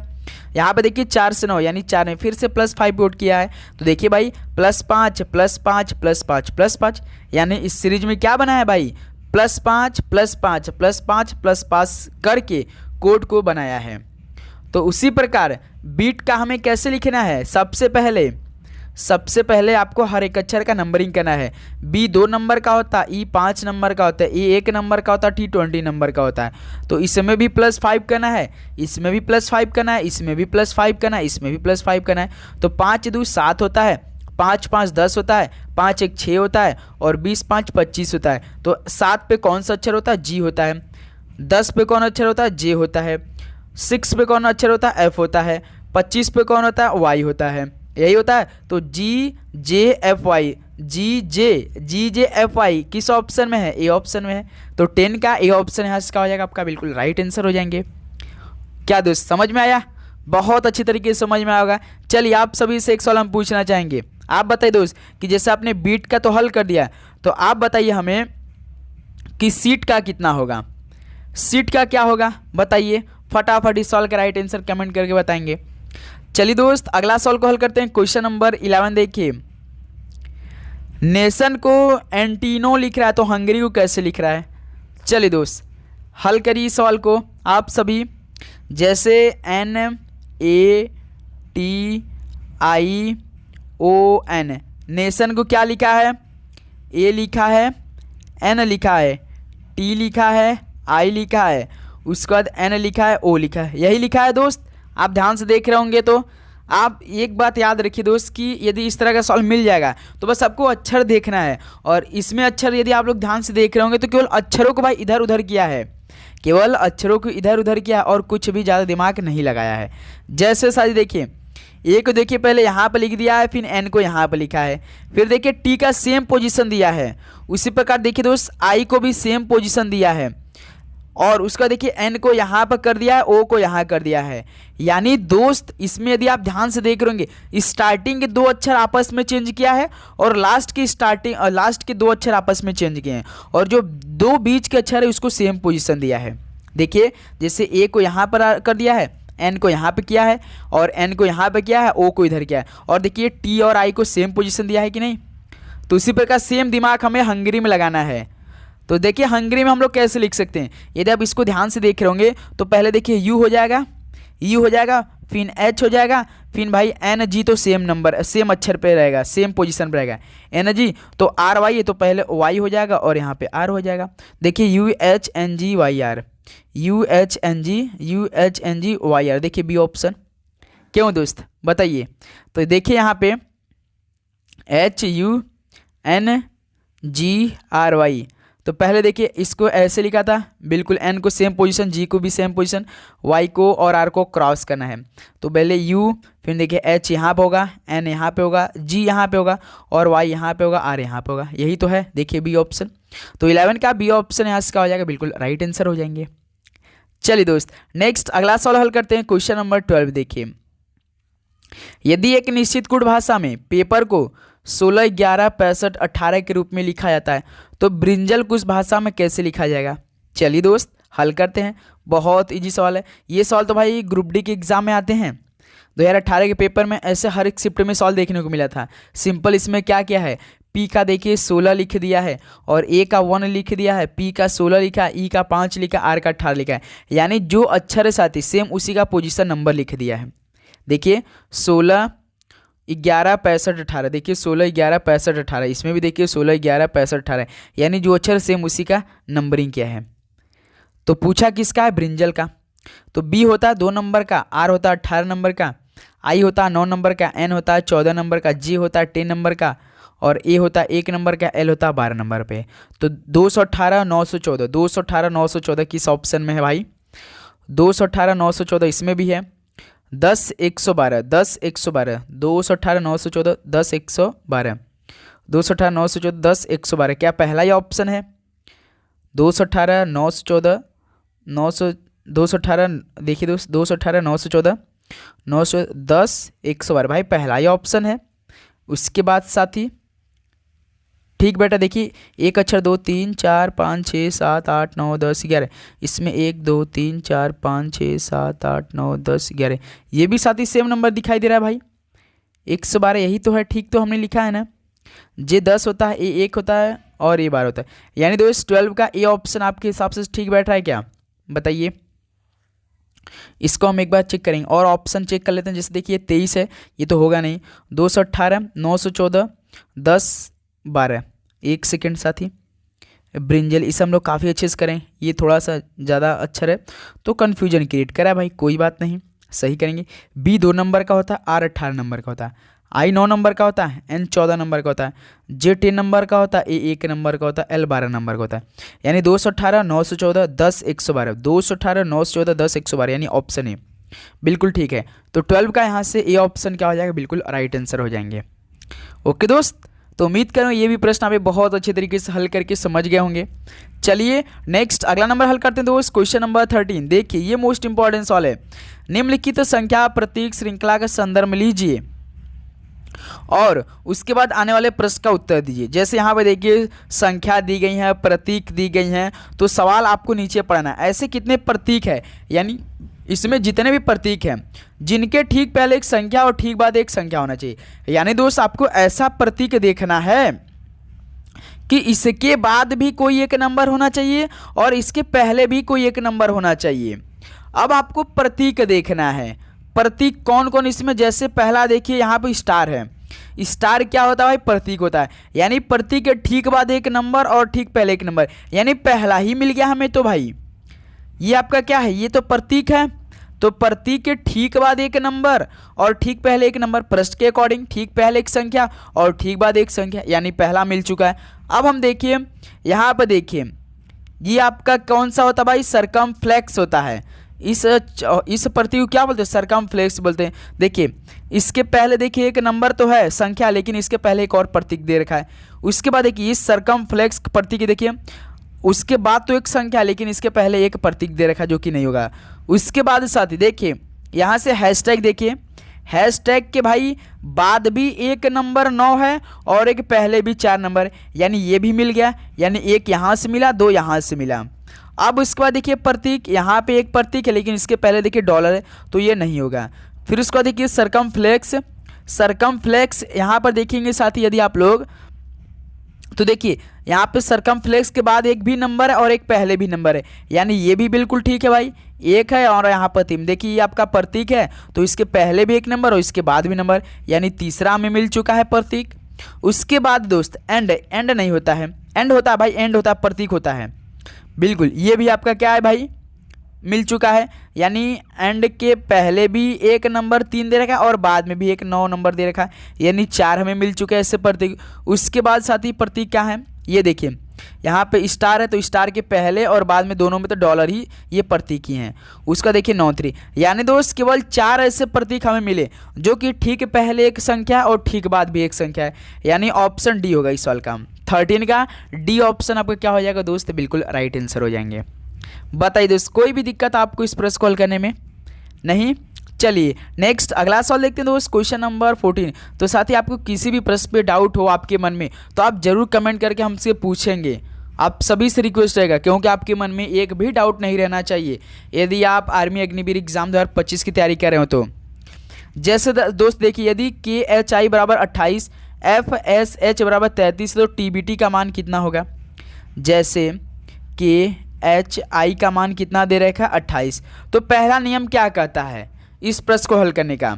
यहाँ पे देखिए 4 से 9 यानी 4 में फिर से +5 कट किया है। तो देखिए भाई +5 +5 +5 +5, यानी इस सीरीज में क्या बना है भाई, +5 +5 +5 +5 करके कोड को बनाया है। तो उसी प्रकार बीट का हमें कैसे लिखना है, सबसे पहले आपको हर एक अक्षर का नंबरिंग करना है। बी 2 नंबर का होता है, ई 5 नंबर का होता है, ए 1 नंबर का होता है, टी 20 नंबर का होता है। तो इसमें भी +5 करना है, इसमें भी +5 करना है, इसमें भी +5 करना है, इसमें भी +5 करना है। तो 5 2 7 होता है, 5 5 10 होता है, 5 1 6 होता है और 20 5 25 होता है। तो 7 पे कौन सा अक्षर होता है, जी होता है। 10 पे कौन अक्षर होता है, जे होता है। 6 पे कौन अक्षर होता है, एफ होता है। 25 पे कौन होता है, वाई होता है। यही होता है। तो जी जे एफ वाई, जी जे एफ वाई किस ऑप्शन में है, ए ऑप्शन में है। तो 10 का ए ऑप्शन यहाँ इसका हो जाएगा आपका बिल्कुल राइट आंसर हो जाएंगे। क्या दोस्त समझ में आया, बहुत अच्छी तरीके से समझ में आया होगा। चलिए आप सभी से एक सवाल हम पूछना चाहेंगे। आप बताइए दोस्त कि जैसे आपने बीट का तो हल कर दिया, तो आप बताइए हमें कि सीट का कितना होगा, सीट का क्या होगा बताइए। फटाफट इस सवाल का राइट आंसर कमेंट करके बताएंगे। चलिए दोस्त अगला सवाल को हल करते हैं। क्वेश्चन नंबर 11 देखिए, नेशन को एंटीनो लिख रहा है तो हंगरी को कैसे लिख रहा है। चलिए दोस्त हल करिए इस सवाल को आप सभी। जैसे NATION, नेशन को क्या लिखा है, ए लिखा है, एन लिखा है, टी लिखा है, आई लिखा है, उसके बाद एन लिखा है, ओ लिखा है, यही लिखा है दोस्त। आप ध्यान से देख रहे होंगे तो आप एक बात याद रखिए दोस्त कि यदि इस तरह का सवाल मिल जाएगा तो बस आपको अक्षर देखना है। और इसमें अक्षर यदि आप लोग ध्यान से देख रहे होंगे तो केवल अक्षरों को भाई इधर उधर किया है, केवल अक्षरों को इधर उधर किया है और कुछ भी ज़्यादा दिमाग नहीं लगाया है। जैसे सारी देखिए, ए को देखिए पहले यहाँ पर लिख दिया है, फिर एन को यहाँ पर लिखा है, फिर देखिए टी का सेम पोजीशन दिया है। उसी प्रकार देखिए दोस्त आई को भी सेम पोजीशन दिया है और उसका देखिए एन को यहाँ पर कर दिया है, ओ को यहाँ कर दिया है। यानी दोस्त इसमें यदि आप ध्यान से देख रहे होंगे स्टार्टिंग के 2 अक्षर आपस में चेंज किया है और लास्ट के 2 अक्षर आपस में चेंज किए हैं और जो 2 बीच के अक्षर है उसको सेम पोजीशन दिया है। देखिए जैसे ए को यहाँ पर कर दिया है, एन को यहाँ पे किया है और एन को यहाँ पे किया है, ओ को इधर किया है और देखिए टी और आई को सेम पोजीशन दिया है कि नहीं। तो इसी प्रकार सेम दिमाग हमें हंगरी में लगाना है। तो देखिए हंगरी में हम लोग कैसे लिख सकते हैं, यदि आप इसको ध्यान से देख रहे होंगे तो पहले देखिए यू हो जाएगा, फिर एच हो जाएगा, फिर भाई एन जी तो सेम अक्षर पे रहेगा, सेम पोजीशन पे रहेगा एन जी। तो आर वाई है तो पहले वाई हो जाएगा और यहाँ पे आर हो जाएगा। देखिए UHNG YR, देखिए बी ऑप्शन। क्यों दोस्त बताइए। तो देखिए यहाँ पे HUNGRY, तो पहले देखिए इसको ऐसे लिखा था बिल्कुल, एन को सेम पोजीशन, जी को भी सेम पोजीशन, वाई को और आर को क्रॉस करना है। तो पहले यू, फिर देखिए एच यहाँ पे होगा, एन यहाँ पे होगा, जी यहाँ पे होगा और वाई यहाँ पे होगा, आर यहाँ पे होगा, यही तो है। देखिए बी ऑप्शन। तो 11 का बी ऑप्शन यहाँ इसका हो जाएगा बिल्कुल राइट आंसर हो जाएंगे। चलिए दोस्त नेक्स्ट अगला सवाल हल करते हैं। क्वेश्चन नंबर 12 देखिए, यदि एक निश्चित कोड भाषा में पेपर को 16 11 65 18 के रूप में लिखा जाता है तो ब्रिंजल को उस भाषा में कैसे लिखा जाएगा। चलिए दोस्त हल करते हैं, बहुत इजी सवाल है। ये सवाल तो भाई ग्रुप डी के एग्जाम में आते हैं। 2018 के पेपर में ऐसे हर एक शिफ्ट में सवाल देखने को मिला था। सिंपल इसमें क्या किया है, पी का देखिए 16 लिख दिया है और ए का 1 लिख दिया है, पी का 16 लिखा, ई का 5 लिखा, आर का 18 लिखा है। यानी जो अक्षर है साथ ही सेम उसी का पोजीशन नंबर लिख दिया है। देखिए 16 11 65 18, देखिए 16 11 65 18, इसमें भी देखिए 16 11 65 18, यानी जो अक्षर सेम उसी का नंबरिंग किया है। तो पूछा किसका है, ब्रिंजल का। तो बी होता है 2 नंबर का, आर होता है 18 नंबर का, आई होता है 9 नंबर का, एन होता है 14 नंबर का, जी होता है 10 नंबर का, और ए होता है 1 नंबर का, एल होता है 12 नंबर पे। तो 218 914, 218 914 किस ऑप्शन में है भाई? 218 914 इसमें भी है। 10 112, 10 112, 218 914, 10 112, 218 914, 10 112, क्या पहला ही ऑप्शन है? 218 914 900, 218 देखिए दोस्त, 218 914 910 112 भाई पहला ही ऑप्शन है। उसके बाद साथी ठीक बेटा देखिए, एक अक्षर 2 3 4 5 6 7 8 9 10 11, इसमें 1 2 3 4 5 6 7 8 9 10 11, ये भी साथी सेम नंबर दिखाई दे रहा है भाई, 112 यही तो है, ठीक तो हमने लिखा है ना। जे 10 होता है, ए 1 होता है और ए 12 होता है, यानी दोस्त 12 का ए ऑप्शन आपके हिसाब से ठीक बैठ रहा है क्या? बताइए, इसको हम एक बार चेक करेंगे और ऑप्शन चेक कर लेते हैं। जैसे देखिए 23 है, ये तो होगा नहीं। 218 914 10 12, एक सेकेंड साथी, ब्रिंजल इसे हम लोग काफ़ी अच्छे से करें, ये थोड़ा सा ज़्यादा अक्षर है तो कन्फ्यूजन क्रिएट करा है भाई, कोई बात नहीं, सही करेंगे। बी 2 नंबर का होता है, आर 18 नंबर का होता है, आई 9 नंबर का होता है, एन 14 नंबर का होता है, जे 10 नंबर का होता है, ए 1 नंबर का होता है, एल 12 नंबर का होता है। यानी 218 914 10 112, 218 914 10 112, यानी ऑप्शन ए बिल्कुल ठीक है। तो 12 का यहाँ से ए ऑप्शन क्या हो जाएगा? बिल्कुल राइट आंसर हो जाएंगे। ओके दोस्त, तो उम्मीद करूँ ये भी प्रश्न आप बहुत अच्छे तरीके से हल करके समझ गए होंगे। चलिए नेक्स्ट अगला नंबर हल करते हैं दोस्त, क्वेश्चन नंबर 13। देखिए ये मोस्ट इंपॉर्टेंट सवाल है। निम्नलिखित संख्या प्रतीक श्रृंखला का संदर्भ लीजिए और उसके बाद आने वाले प्रश्न का उत्तर दीजिए। जैसे यहाँ पे देखिए संख्या दी गई है, प्रतीक दी गई हैं, तो सवाल आपको नीचे पढ़ना है ऐसे कितने प्रतीक है, यानी इसमें जितने भी प्रतीक हैं जिनके ठीक पहले एक संख्या और ठीक बाद एक संख्या होना चाहिए। यानी दोस्त आपको ऐसा प्रतीक देखना है कि इसके बाद भी कोई एक नंबर होना चाहिए और इसके पहले भी कोई एक नंबर होना चाहिए। अब आपको प्रतीक देखना है, प्रतीक कौन कौन इसमें, जैसे पहला देखिए यहाँ पे स्टार है, स्टार क्या होता है भाई? प्रतीक होता है, यानी प्रतीक के ठीक बाद एक नंबर और ठीक पहले एक नंबर, यानी पहला ही मिल गया हमें। तो भाई ये आपका क्या है? ये तो प्रतीक है, तो प्रतीक के ठीक बाद एक नंबर और ठीक पहले एक नंबर, प्रश्न के अकॉर्डिंग ठीक पहले एक संख्या और ठीक बाद एक संख्या, यानी पहला मिल चुका है। अब हम देखिए यहाँ पर देखिए ये आपका कौन सा होता है भाई? सरकमफ्लेक्स होता है। इस प्रतीक को क्या बोलते हैं? सरकमफ्लेक्स बोलते हैं। देखिए इसके पहले देखिए एक नंबर तो है संख्या, लेकिन इसके पहले एक और प्रतीक दे रखा है। उसके बाद देखिए इस सरकमफ्लेक्स प्रतीक देखिए, उसके बाद तो एक संख्या लेकिन इसके पहले एक प्रतीक दे रखा है जो कि नहीं होगा। उसके बाद साथी देखिए यहाँ से हैशटैग देखिए, हैशटैग के भाई बाद भी एक नंबर 9 है और एक पहले भी 4 नंबर, यानी ये भी मिल गया, यानी एक यहाँ से मिला, 2 यहाँ से मिला। अब उसके बाद देखिए प्रतीक, यहाँ पे एक प्रतीक है लेकिन इसके पहले देखिए डॉलर है तो ये नहीं होगा। फिर उसके बाद देखिए सरकमफ्लेक्स, सरकमफ्लेक्स यहाँ पर देखेंगे साथी यदि आप लोग, तो देखिए यहाँ पे सरकमफ्लेक्स के बाद एक भी नंबर है और एक पहले भी नंबर है, यानी ये भी बिल्कुल ठीक है भाई, एक है और यहाँ पर 3। देखिए ये आपका प्रतीक है तो इसके पहले भी एक नंबर और इसके बाद भी नंबर, यानी तीसरा हमें मिल चुका है प्रतीक। उसके बाद दोस्त एंड, एंड नहीं होता है, एंड होता है भाई, एंड होता है प्रतीक होता है, बिल्कुल ये भी आपका क्या है भाई? मिल चुका है, यानी एंड के पहले भी एक नंबर 3 दे रखा है और बाद में भी एक 9 नंबर दे रखा है, यानी 4 हमें मिल चुके हैं इससे प्रतीक। उसके बाद साथी प्रतीक क्या है? ये देखिए यहाँ पे स्टार है तो स्टार के पहले और बाद में दोनों में तो डॉलर ही ये प्रतीक ही हैं। उसका देखिए 9 3, यानी दोस्त केवल 4 ऐसे प्रतीक हमें मिले जो कि ठीक पहले एक संख्या और ठीक बाद भी एक संख्या है, यानी ऑप्शन डी होगा इस सवाल का। 13 का डी ऑप्शन आपका क्या हो जाएगा दोस्त? बिल्कुल राइट आंसर हो जाएंगे। बताइए दोस्त कोई भी दिक्कत आपको इस प्रश्न को हल करने में? नहीं। चलिए नेक्स्ट अगला सवाल देखते हैं दोस्त, क्वेश्चन नंबर 14। तो साथ ही आपको किसी भी प्रश्न पे डाउट हो आपके मन में तो आप जरूर कमेंट करके हमसे पूछेंगे, आप सभी से रिक्वेस्ट रहेगा, क्योंकि आपके मन में एक भी डाउट नहीं रहना चाहिए यदि आप आर्मी अग्निवीर एग्जाम 2025 की तैयारी कर रहे हो तो। जैसे दोस्त देखिए यदि KHI बराबर 28, FSH बराबर 33 तो TBT का मान कितना होगा? जैसे KHI का मान कितना दे रखा है? 28। तो पहला नियम क्या कहता है इस प्रश्न को हल करने का?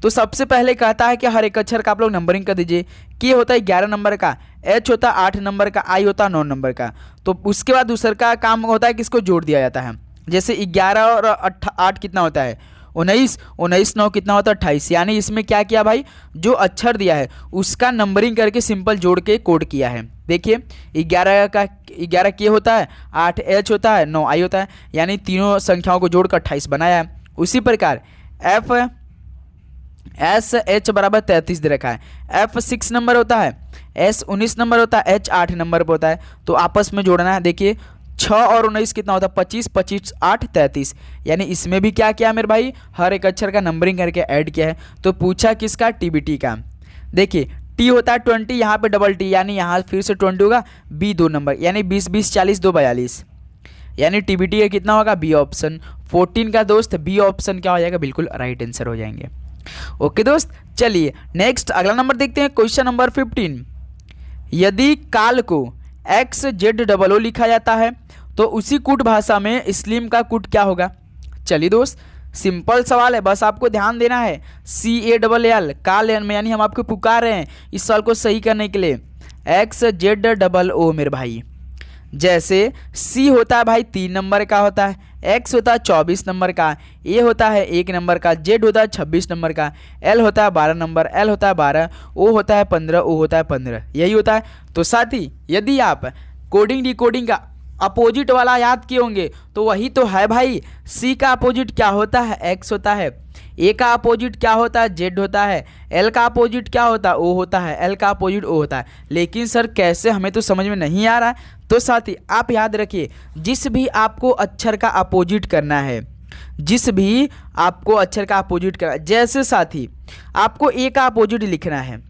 तो सबसे पहले कहता है कि हर एक अक्षर का आप लोग नंबरिंग कर दीजिए। K होता है 11 नंबर का, H होता है 8 नंबर का, I होता है 9 नंबर का। तो उसके बाद दूसरा का काम होता है कि इसको जोड़ दिया जाता है। जैसे 11 और 8 कितना होता है? 19, 19 9 कितना होता है 28। यानी इसमें क्या किया भाई, जो अक्षर दिया है उसका नंबरिंग करके सिंपल जोड़ के कोड किया है। देखिए 11 के होता है, 8 एच होता है, 9 आई होता है, यानी तीनों संख्याओं को जोड़कर 28 बनाया है। उसी प्रकार एफ एस एच बराबर 33 दे रखा है, एफ 6 नंबर होता है, एस 19 नंबर होता है, एच 8 नंबर पर होता है। तो आपस में जोड़ना है। देखिए 6 और 19 कितना होता है 25, 25 8 33। यानी इसमें भी क्या किया मेरे भाई, हर एक अक्षर का नंबरिंग करके ऐड किया है। तो पूछा किसका, टीबीटी का। देखिए टी होता है 20, यहाँ पे डबल टी, यानी यहाँ फिर से 20 होगा, बी 2 नंबर, यानी 20 20 40 2 42, यानी टीबीटी का कितना होगा, बी ऑप्शन। 14 का दोस्त बी ऑप्शन क्या हो जाएगा, बिल्कुल राइट आंसर हो जाएंगे। ओके दोस्त, चलिए नेक्स्ट अगला नंबर देखते हैं, क्वेश्चन नंबर 15। यदि काल को XZOO लिखा जाता है तो उसी कूट भाषा में स्लिम का कूट क्या होगा। चलिए दोस्त, सिंपल सवाल है, बस आपको ध्यान देना है। CALL काल में, यानी हम आपको पुकार रहे हैं इस सवाल को सही करने के लिए। XZOO मेरे भाई, जैसे C होता है भाई 3 नंबर का होता है, X होता है 24 नंबर का, A होता है 1 नंबर का, Z होता है 26 नंबर का, L होता है 12 नंबर, L होता है 12, O होता है 15, O होता है 15, यही होता है। तो साथी यदि आप कोडिंग डिकोडिंग का अपोजिट वाला याद किए होंगे तो वही तो है भाई। C का अपोजिट क्या होता है, X होता है, A का अपोजिट क्या होता है, Z होता है, L का अपोजिट क्या होता है, O होता है, L का अपोजिट O होता है। लेकिन सर कैसे, हमें तो समझ में नहीं आ रहा है। तो साथी आप याद रखिए, जिस भी आपको अक्षर का अपोजिट करना है, जिस भी आपको अक्षर का अपोजिट करना है, जैसे साथी आपको A का अपोजिट लिखना है,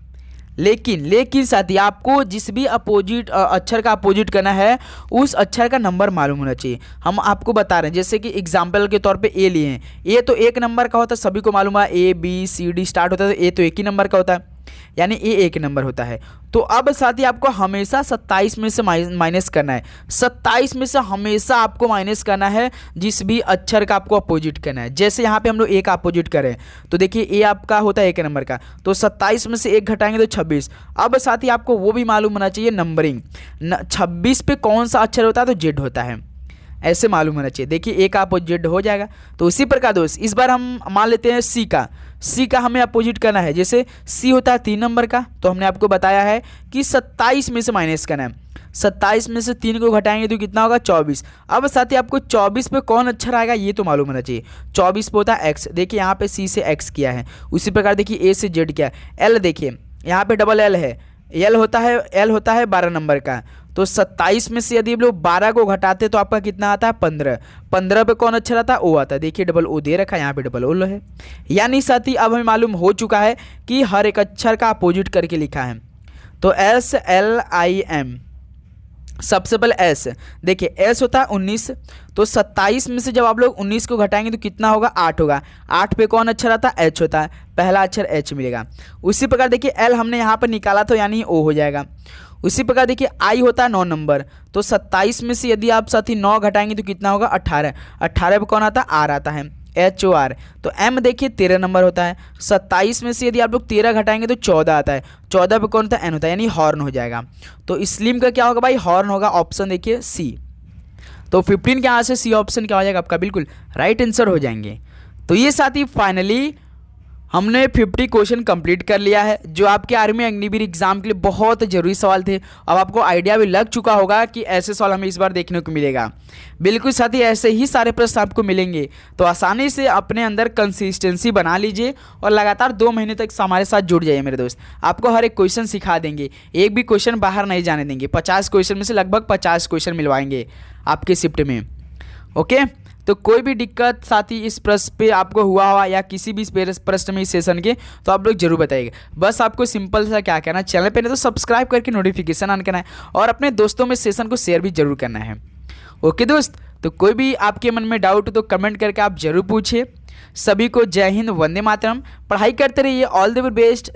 लेकिन साथी आपको जिस भी अपोजिट अक्षर का अपोजिट करना है उस अक्षर का नंबर मालूम होना चाहिए। हम आपको बता रहे हैं, जैसे कि एग्जाम्पल के तौर पे ए लिए हैं, ए तो 1 नंबर का होता है, सभी को मालूम है, ABCD स्टार्ट होता है, तो ए तो 1 ही नंबर का होता है, यानी ए 1 नंबर होता है। तो अब साथी आपको हमेशा 27 में से माइनस करना है, 27 में से हमेशा आपको माइनस करना है जिस भी अक्षर का आपको अपोजिट करना है। जैसे यहाँ पे हम लोग ए का अपोजिट करें तो देखिए ए आपका होता है 1 नंबर का, तो 27 में से 1 घटाएंगे तो 26। अब साथी आपको वो भी मालूम होना चाहिए नंबरिंग, 26 पे कौन सा अक्षर होता है, तो जेड होता है, ऐसे मालूम होना चाहिए। देखिए ए का अपोजिट हो जाएगा। तो उसी प्रकार दोस्त इस बार हम मान लेते हैं सी का हमें अपोजिट करना है। जैसे सी होता है 3 नंबर का, तो हमने आपको बताया है कि 27 में से माइनस करना है, 27 में से 3 को घटाएंगे तो कितना होगा 24। अब साथ ही आपको 24 पे कौन अक्षर आएगा ये तो मालूम होना चाहिए। 24 पे होता है एक्स, देखिए यहाँ पे सी से एक्स किया है। उसी प्रकार देखिए ए से जेड किया है। एल देखिए यहाँ पे डबल एल है, एल होता है 12 नंबर का, तो 27 में से यदि हम लोग 12 को घटाते तो आपका कितना आता है 15। 15 पे कौन अक्षर आता है, ओ आता है। देखिए डबल ओ दे रखा है, यहाँ पे डबल ओ है। यानी साथी अब हमें मालूम हो चुका है कि हर एक अक्षर का अपोजिट करके लिखा है। तो SLIM, सबसे पहले एस, देखिए एस होता है 19, तो 27 में से जब आप लोग 19 को घटाएंगे तो कितना होगा 8 होगा। 8 पे कौन अक्षर आता है, एच होता है, पहला अक्षर एच मिलेगा। उसी प्रकार देखिए एल हमने यहाँ पर निकाला तो यानी ओ हो जाएगा। उसी प्रकार देखिए आई होता है 9 नंबर, तो 27 में से यदि आप साथी 9 घटाएंगे तो कितना होगा 18। 18 पे कौन आता है, आर आता है, HOR। तो एम देखिए 13 नंबर होता है, 27 में से यदि आप लोग 13 घटाएंगे तो 14 आता है। 14 पे कौन होता है, एन होता है, यानी हॉर्न हो जाएगा। तो स्लिम का क्या होगा भाई, हॉर्न होगा। ऑप्शन देखिए सी। तो 15 के यहाँ से सी ऑप्शन क्या हो जाएगा आपका, बिल्कुल राइट आंसर हो जाएंगे। तो ये साथी फाइनली हमने 50 क्वेश्चन कंप्लीट कर लिया है, जो आपके आर्मी अग्निवीर एग्जाम के लिए बहुत ज़रूरी सवाल थे। अब आपको आइडिया भी लग चुका होगा कि ऐसे सवाल हमें इस बार देखने को मिलेगा। बिल्कुल साथी ऐसे ही सारे प्रश्न आपको मिलेंगे, तो आसानी से अपने अंदर कंसिस्टेंसी बना लीजिए और लगातार 2 महीने तक हमारे साथ जुड़ जाइए मेरे दोस्त। आपको हर एक क्वेश्चन सिखा देंगे, एक भी क्वेश्चन बाहर नहीं जाने देंगे। 50 क्वेश्चन में से लगभग 50 क्वेश्चन मिलवाएंगे आपके शिफ्ट में। ओके, तो कोई भी दिक्कत साथी इस प्रश्न पे आपको हुआ या किसी भी प्रश्न में इस सेशन के, तो आप लोग जरूर बताइएगा। बस आपको सिंपल सा क्या करना है, चैनल पे नहीं तो सब्सक्राइब करके नोटिफिकेशन ऑन करना है और अपने दोस्तों में सेशन को शेयर भी जरूर करना है। ओके दोस्त, तो कोई भी आपके मन में डाउट हो तो कमेंट करके आप जरूर पूछिए। सभी को जय हिंद, वंदे मातरम। पढ़ाई करते रहिए, ऑल द बेस्ट।